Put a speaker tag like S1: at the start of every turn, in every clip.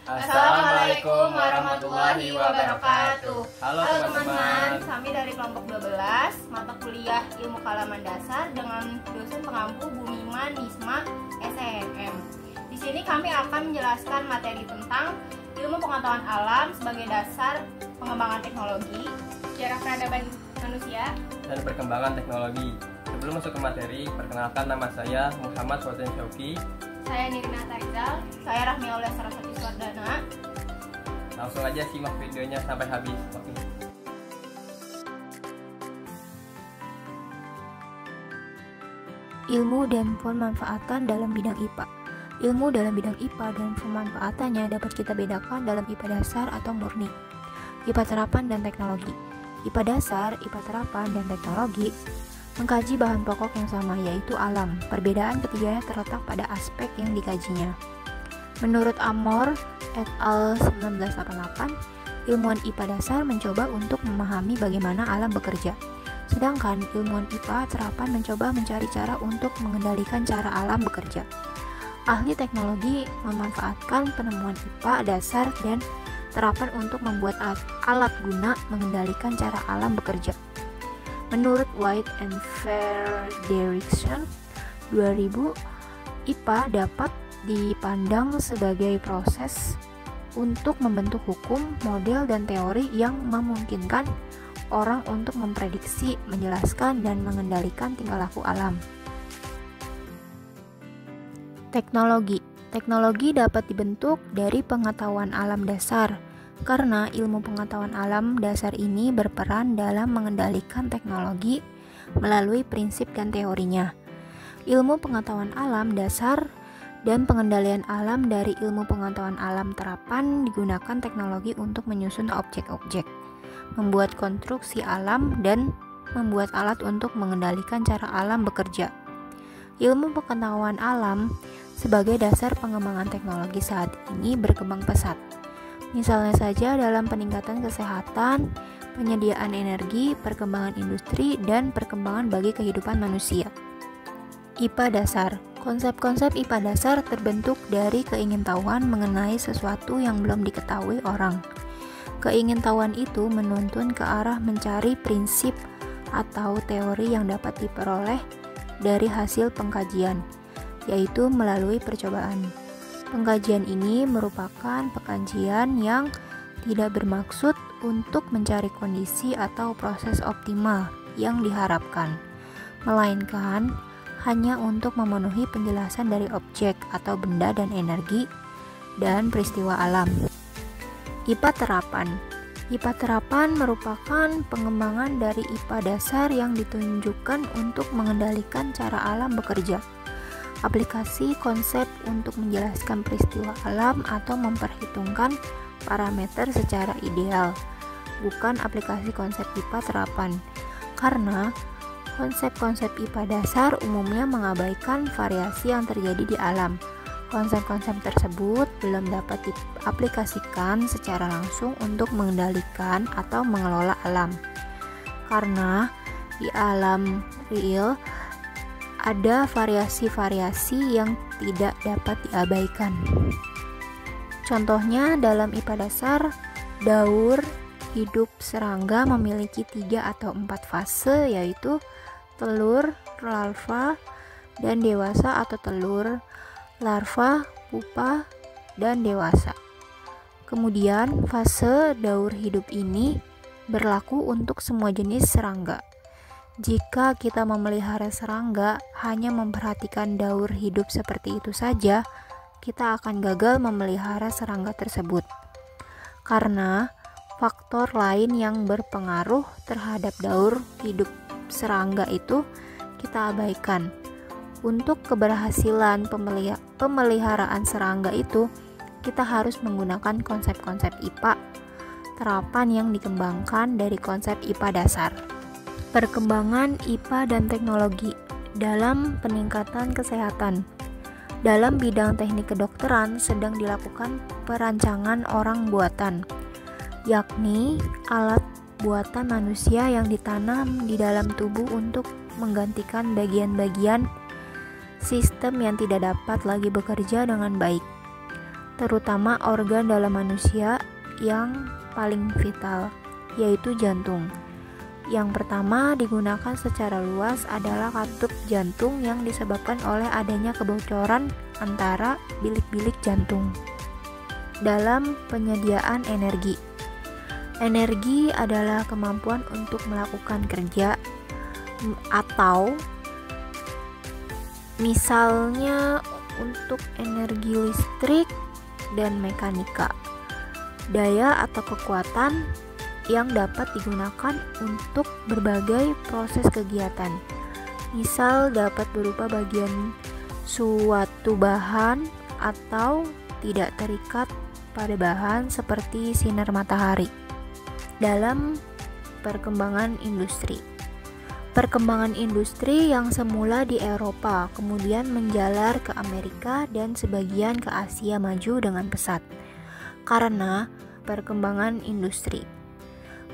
S1: Assalamualaikum warahmatullahi wabarakatuh.
S2: Halo teman-teman,
S1: kami dari kelompok 12 mata kuliah Ilmu Kealaman Dasar dengan dosen pengampu Bu Mima Nisma SNM. Di sini kami akan menjelaskan materi tentang ilmu pengetahuan alam sebagai dasar pengembangan teknologi, sejarah peradaban manusia,
S2: dan perkembangan teknologi. Sebelum masuk ke materi, perkenalkan nama saya Muhammad Fauzan Syauki.
S1: Saya Nirina Tarizal. Saya Rahmi Aulia Saraswati Swardana.
S2: Langsung aja simak videonya sampai habis. Oke.
S3: Ilmu dan pemanfaatan dalam bidang IPA. Ilmu dalam bidang IPA dan pemanfaatannya dapat kita bedakan dalam IPA dasar atau murni, IPA terapan dan teknologi. IPA dasar, IPA terapan, dan teknologi mengkaji bahan pokok yang sama, yaitu alam. Perbedaan ketiganya terletak pada aspek yang dikajinya. Menurut Amor et al. 1988, ilmuwan IPA dasar mencoba untuk memahami bagaimana alam bekerja. Sedangkan ilmuwan IPA terapan mencoba mencari cara untuk mengendalikan cara alam bekerja. Ahli teknologi memanfaatkan penemuan IPA dasar dan terapan untuk membuat alat guna mengendalikan cara alam bekerja. Menurut White and Frederickson 2000, IPA dapat dipandang sebagai proses untuk membentuk hukum, model, dan teori yang memungkinkan orang untuk memprediksi, menjelaskan, dan mengendalikan tingkah laku alam. Teknologi. Teknologi dapat dibentuk dari pengetahuan alam dasar, karena ilmu pengetahuan alam dasar ini berperan dalam mengendalikan teknologi melalui prinsip dan teorinya. Ilmu pengetahuan alam dasar dan pengendalian alam dari ilmu pengetahuan alam terapan digunakan teknologi untuk menyusun objek-objek, membuat konstruksi alam, dan membuat alat untuk mengendalikan cara alam bekerja. Ilmu pengetahuan alam sebagai dasar pengembangan teknologi saat ini berkembang pesat. Misalnya saja dalam peningkatan kesehatan, penyediaan energi, perkembangan industri, dan perkembangan bagi kehidupan manusia. IPA dasar. Konsep-konsep IPA dasar terbentuk dari keingintahuan mengenai sesuatu yang belum diketahui orang. Keingintahuan itu menuntun ke arah mencari prinsip atau teori yang dapat diperoleh dari hasil pengkajian, yaitu melalui percobaan. Pengkajian ini merupakan pengkajian yang tidak bermaksud untuk mencari kondisi atau proses optimal yang diharapkan, melainkan hanya untuk memenuhi penjelasan dari objek atau benda dan energi dan peristiwa alam. IPA terapan. IPA terapan merupakan pengembangan dari IPA dasar yang ditunjukkan untuk mengendalikan cara alam bekerja. Aplikasi konsep untuk menjelaskan peristiwa alam atau memperhitungkan parameter secara ideal, bukan aplikasi konsep IPA terapan, karena konsep-konsep IPA dasar umumnya mengabaikan variasi yang terjadi di alam. Konsep-konsep tersebut belum dapat diaplikasikan secara langsung untuk mengendalikan atau mengelola alam, karena di alam real ada variasi-variasi yang tidak dapat diabaikan. Contohnya dalam IPA dasar, daur hidup serangga memiliki 3 atau 4 fase, yaitu telur, larva, dan dewasa atau telur, larva, pupa, dan dewasa. Kemudian fase daur hidup ini berlaku untuk semua jenis serangga. Jika kita memelihara serangga hanya memperhatikan daur hidup seperti itu saja, kita akan gagal memelihara serangga tersebut. Karena faktor lain yang berpengaruh terhadap daur hidup serangga itu kita abaikan. Untuk keberhasilan pemeliharaan serangga itu, kita harus menggunakan konsep-konsep IPA terapan yang dikembangkan dari konsep IPA dasar. Perkembangan IPA dan teknologi dalam peningkatan kesehatan. Dalam bidang teknik kedokteran sedang dilakukan perancangan orang buatan, yakni alat buatan manusia yang ditanam di dalam tubuh untuk menggantikan bagian-bagian sistem yang tidak dapat lagi bekerja dengan baik. terutama organ dalam manusia yang paling vital, yaitu jantung. Yang pertama digunakan secara luas adalah katup jantung yang disebabkan oleh adanya kebocoran antara bilik-bilik jantung. Dalam penyediaan energi, energi adalah kemampuan untuk melakukan kerja atau misalnya untuk energi listrik dan mekanika, daya atau kekuatan yang dapat digunakan untuk berbagai proses kegiatan. Misal dapat berupa bagian suatu bahan atau tidak terikat pada bahan seperti sinar matahari. Dalam perkembangan industri, perkembangan industri yang semula di Eropa kemudian menjalar ke Amerika dan sebagian ke Asia maju dengan pesat karena perkembangan industri.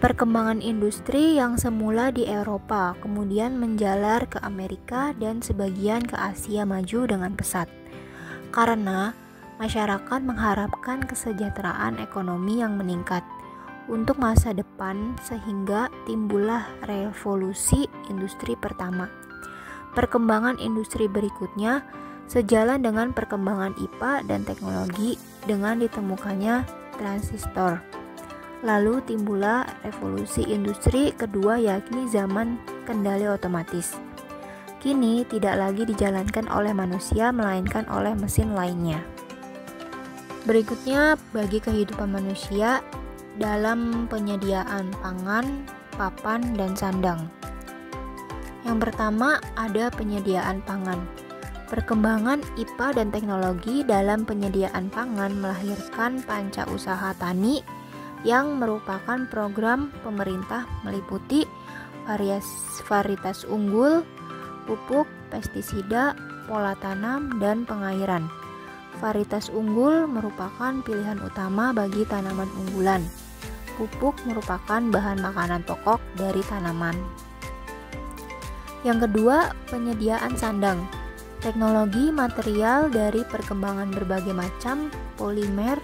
S3: Perkembangan industri yang semula di Eropa kemudian menjalar ke Amerika dan sebagian ke Asia maju dengan pesat karena masyarakat mengharapkan kesejahteraan ekonomi yang meningkat untuk masa depan sehingga timbullah revolusi industri pertama. Perkembangan industri berikutnya sejalan dengan perkembangan IPA dan teknologi dengan ditemukannya transistor. Lalu timbullah revolusi industri kedua yakni zaman kendali otomatis. Kini tidak lagi dijalankan oleh manusia melainkan oleh mesin lainnya. Berikutnya bagi kehidupan manusia dalam penyediaan pangan, papan, dan sandang. Yang pertama ada penyediaan pangan. Perkembangan IPA dan teknologi dalam penyediaan pangan melahirkan panca usaha tani yang merupakan program pemerintah meliputi varietas unggul, pupuk, pestisida, pola tanam, dan pengairan. Varietas unggul merupakan pilihan utama bagi tanaman unggulan. Pupuk merupakan bahan makanan pokok dari tanaman. Yang kedua, penyediaan sandang. Teknologi material dari perkembangan berbagai macam polimer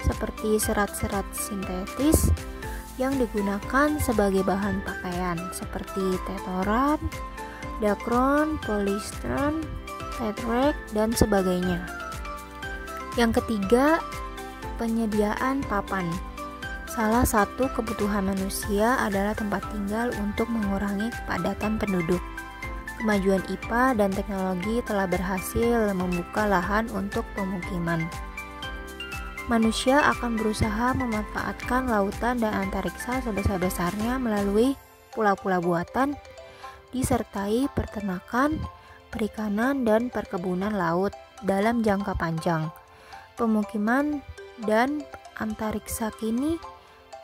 S3: seperti serat-serat sintetis yang digunakan sebagai bahan pakaian seperti tetoran, dakron, polyester, tetrek, dan sebagainya. Yang ketiga, penyediaan papan. Salah satu kebutuhan manusia adalah tempat tinggal untuk mengurangi kepadatan penduduk. Kemajuan IPA dan teknologi telah berhasil membuka lahan untuk pemukiman. Manusia akan berusaha memanfaatkan lautan dan antariksa sebesar-besarnya melalui pulau-pulau buatan, disertai peternakan, perikanan, dan perkebunan laut dalam jangka panjang. Pemukiman dan antariksa kini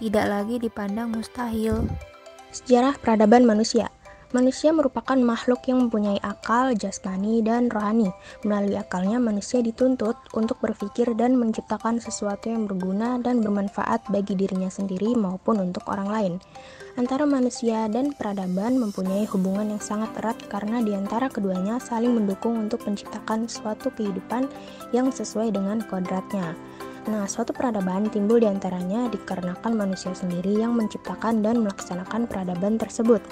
S3: tidak lagi dipandang mustahil.
S4: Sejarah peradaban manusia. Manusia merupakan makhluk yang mempunyai akal, jasmani, dan rohani. Melalui akalnya, manusia dituntut untuk berpikir dan menciptakan sesuatu yang berguna dan bermanfaat bagi dirinya sendiri maupun untuk orang lain. Antara manusia dan peradaban mempunyai hubungan yang sangat erat karena di antara keduanya saling mendukung untuk menciptakan suatu kehidupan yang sesuai dengan kodratnya. Nah, suatu peradaban timbul di antaranya dikarenakan manusia sendiri yang menciptakan dan melaksanakan peradaban tersebut.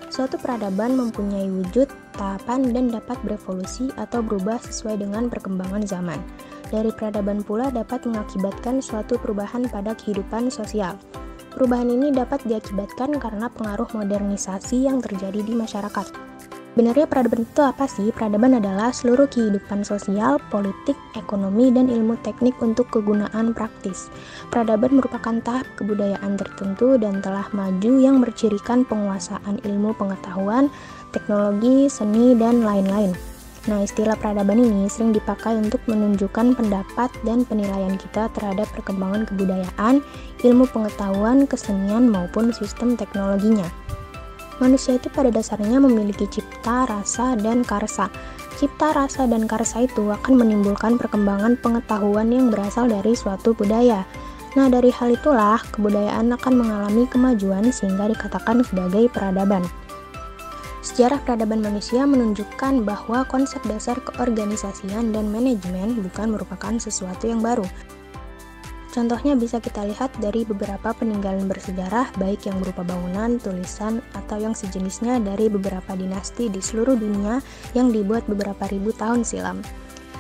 S4: Suatu peradaban mempunyai wujud, tahapan, dan dapat berevolusi atau berubah sesuai dengan perkembangan zaman. Dari peradaban pula dapat mengakibatkan suatu perubahan pada kehidupan sosial. Perubahan ini dapat diakibatkan karena pengaruh modernisasi yang terjadi di masyarakat. Sebenarnya peradaban itu apa sih? Peradaban adalah seluruh kehidupan sosial, politik, ekonomi, dan ilmu teknik untuk kegunaan praktis. Peradaban merupakan tahap kebudayaan tertentu dan telah maju yang bercirikan penguasaan ilmu pengetahuan, teknologi, seni, dan lain-lain. Nah, istilah peradaban ini sering dipakai untuk menunjukkan pendapat dan penilaian kita terhadap perkembangan kebudayaan, ilmu pengetahuan, kesenian, maupun sistem teknologinya. Manusia itu pada dasarnya memiliki cipta, rasa, dan karsa. Cipta, rasa, dan karsa itu akan menimbulkan perkembangan pengetahuan yang berasal dari suatu budaya. Nah, dari hal itulah kebudayaan akan mengalami kemajuan sehingga dikatakan sebagai peradaban. Sejarah peradaban manusia menunjukkan bahwa konsep dasar keorganisasian dan manajemen bukan merupakan sesuatu yang baru. Contohnya bisa kita lihat dari beberapa peninggalan bersejarah, baik yang berupa bangunan, tulisan, atau yang sejenisnya dari beberapa dinasti di seluruh dunia yang dibuat beberapa ribu tahun silam.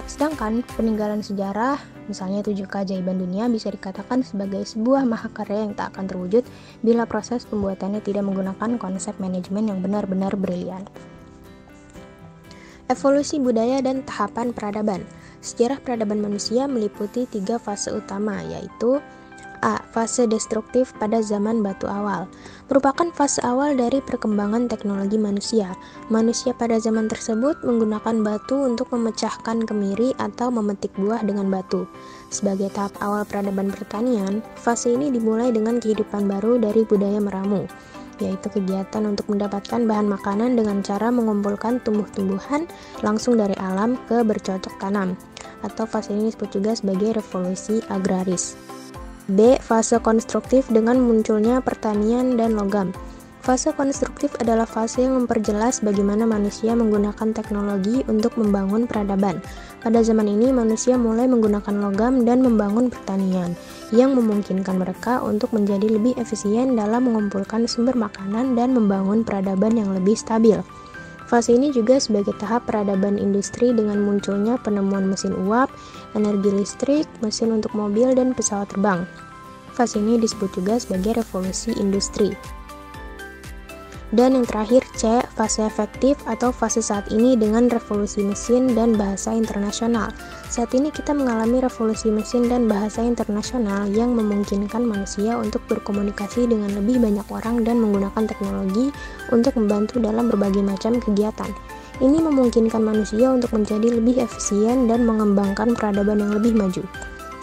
S4: Sedangkan peninggalan sejarah, misalnya 7 keajaiban dunia, bisa dikatakan sebagai sebuah mahakarya yang tak akan terwujud bila proses pembuatannya tidak menggunakan konsep manajemen yang benar-benar brilian. Evolusi budaya dan tahapan peradaban. Sejarah peradaban manusia meliputi 3 fase utama, yaitu A. Fase destruktif pada zaman batu awal. Merupakan fase awal dari perkembangan teknologi manusia. Manusia pada zaman tersebut menggunakan batu untuk memecahkan kemiri atau memetik buah dengan batu. Sebagai tahap awal peradaban pertanian, fase ini dimulai dengan kehidupan baru dari budaya meramu, yaitu kegiatan untuk mendapatkan bahan makanan dengan cara mengumpulkan tumbuh-tumbuhan langsung dari alam ke bercocok tanam, atau fase ini disebut juga sebagai revolusi agraris. B. Fase konstruktif dengan munculnya pertanian dan logam. Fase konstruktif adalah fase yang memperjelas bagaimana manusia menggunakan teknologi untuk membangun peradaban. Pada zaman ini, manusia mulai menggunakan logam dan membangun pertanian, yang memungkinkan mereka untuk menjadi lebih efisien dalam mengumpulkan sumber makanan dan membangun peradaban yang lebih stabil. Fase ini juga sebagai tahap peradaban industri dengan munculnya penemuan mesin uap, energi listrik, mesin untuk mobil, dan pesawat terbang. Fase ini disebut juga sebagai revolusi industri. Dan yang terakhir C, fase efektif atau fase saat ini dengan revolusi mesin dan bahasa internasional. Saat ini kita mengalami revolusi mesin dan bahasa internasional yang memungkinkan manusia untuk berkomunikasi dengan lebih banyak orang dan menggunakan teknologi untuk membantu dalam berbagai macam kegiatan. Ini memungkinkan manusia untuk menjadi lebih efisien dan mengembangkan peradaban yang lebih maju.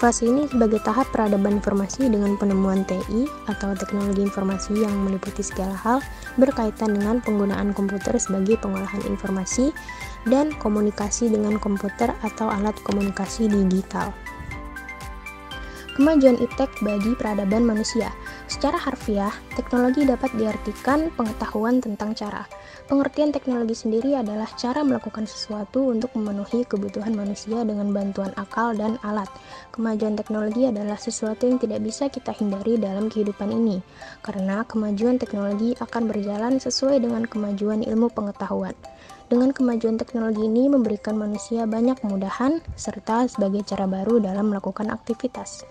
S4: Fase ini sebagai tahap peradaban informasi dengan penemuan TI atau teknologi informasi yang meliputi segala hal berkaitan dengan penggunaan komputer sebagai pengolahan informasi dan komunikasi dengan komputer atau alat komunikasi digital. Kemajuan iptek bagi peradaban manusia. Secara harfiah, teknologi dapat diartikan pengetahuan tentang cara. Pengertian teknologi sendiri adalah cara melakukan sesuatu untuk memenuhi kebutuhan manusia dengan bantuan akal dan alat. Kemajuan teknologi adalah sesuatu yang tidak bisa kita hindari dalam kehidupan ini, karena kemajuan teknologi akan berjalan sesuai dengan kemajuan ilmu pengetahuan. Dengan kemajuan teknologi ini memberikan manusia banyak kemudahan, serta sebagai cara baru dalam melakukan aktivitas.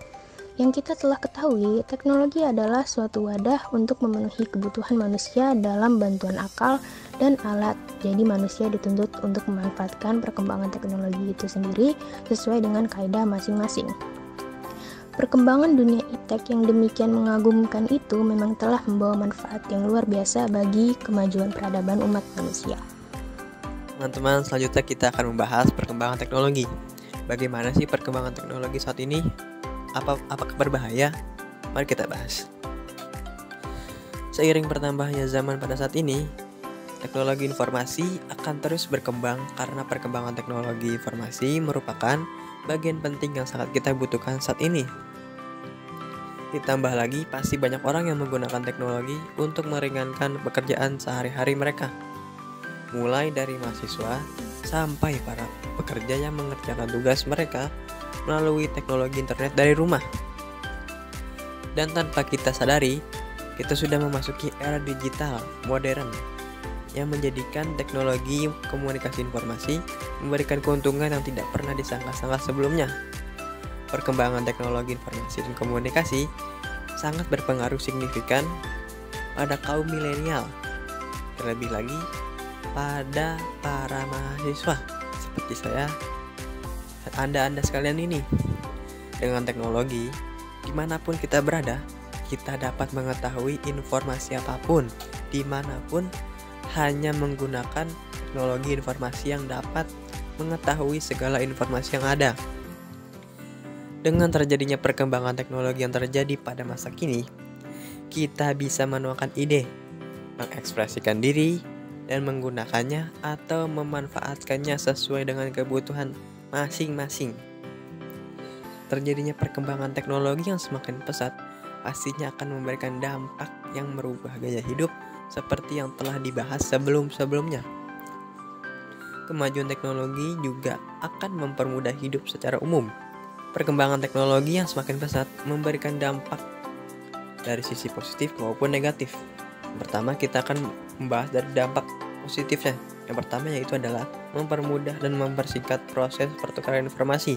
S4: Yang kita telah ketahui, teknologi adalah suatu wadah untuk memenuhi kebutuhan manusia dalam bantuan akal dan alat. Jadi manusia dituntut untuk memanfaatkan perkembangan teknologi itu sendiri sesuai dengan kaidah masing-masing. Perkembangan dunia iptek yang demikian mengagumkan itu memang telah membawa manfaat yang luar biasa bagi kemajuan peradaban umat manusia.
S5: Teman-teman, selanjutnya kita akan membahas perkembangan teknologi. Bagaimana sih perkembangan teknologi saat ini? Apakah berbahaya? Mari kita bahas. Seiring bertambahnya zaman pada saat ini, teknologi informasi akan terus berkembang karena perkembangan teknologi informasi merupakan bagian penting yang sangat kita butuhkan saat ini. Ditambah lagi, pasti banyak orang yang menggunakan teknologi untuk meringankan pekerjaan sehari-hari mereka. Mulai dari mahasiswa sampai para pekerja yang mengerjakan tugas mereka melalui teknologi internet dari rumah. Dan tanpa kita sadari, kita sudah memasuki era digital modern yang menjadikan teknologi komunikasi informasi memberikan keuntungan yang tidak pernah disangka-sangka sebelumnya. Perkembangan teknologi informasi dan komunikasi sangat berpengaruh signifikan pada kaum milenial, terlebih lagi pada para mahasiswa seperti saya dan Anda sekalian ini. Dengan teknologi, dimanapun kita berada, kita dapat mengetahui informasi apapun, dimanapun, hanya menggunakan teknologi informasi yang dapat mengetahui segala informasi yang ada. Dengan terjadinya perkembangan teknologi yang terjadi pada masa kini, kita bisa menuangkan ide, mengekspresikan diri, dan menggunakannya atau memanfaatkannya sesuai dengan kebutuhan masing-masing. Terjadinya perkembangan teknologi yang semakin pesat pastinya akan memberikan dampak yang merubah gaya hidup seperti yang telah dibahas sebelum-sebelumnya. Kemajuan teknologi juga akan mempermudah hidup secara umum. perkembangan teknologi yang semakin pesat memberikan dampak dari sisi positif maupun negatif. Yang pertama, kita akan membahas dari dampak positifnya. Yang pertama yaitu adalah mempermudah dan mempersingkat proses pertukaran informasi.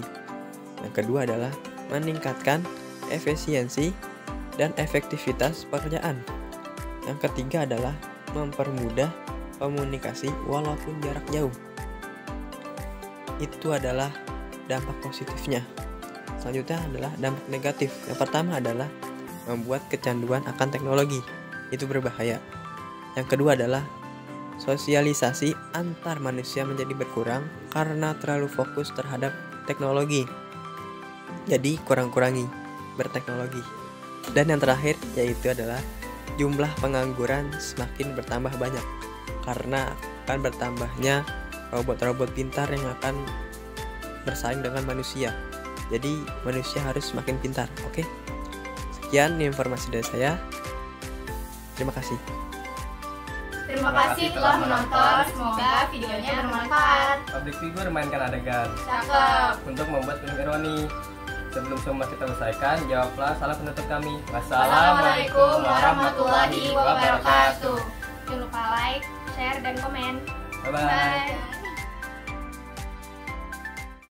S5: Yang kedua adalah meningkatkan efisiensi dan efektivitas pekerjaan. Yang ketiga adalah mempermudah komunikasi walaupun jarak jauh. Itu adalah dampak positifnya. Selanjutnya adalah dampak negatif. Yang pertama adalah membuat kecanduan akan teknologi. Itu berbahaya. Yang kedua adalah sosialisasi antar manusia menjadi berkurang karena terlalu fokus terhadap teknologi. Jadi kurang-kurangi berteknologi. Dan yang terakhir yaitu adalah jumlah pengangguran semakin bertambah banyak karena akan bertambahnya robot-robot pintar yang akan bersaing dengan manusia. Jadi manusia harus semakin pintar. Oke? Sekian informasi dari saya. Terima kasih.
S1: Terima kasih telah menonton. Semoga videonya bermanfaat.
S2: Public figure mainkan adegan
S1: Cakep.
S2: untuk membuat film ironi. Sebelum semua kita selesaikan, jawablah salam penutup kami.
S1: Wassalamualaikum warahmatullahi wabarakatuh.
S3: Jangan lupa like, share, dan komen.
S2: Bye-bye.
S1: Bye.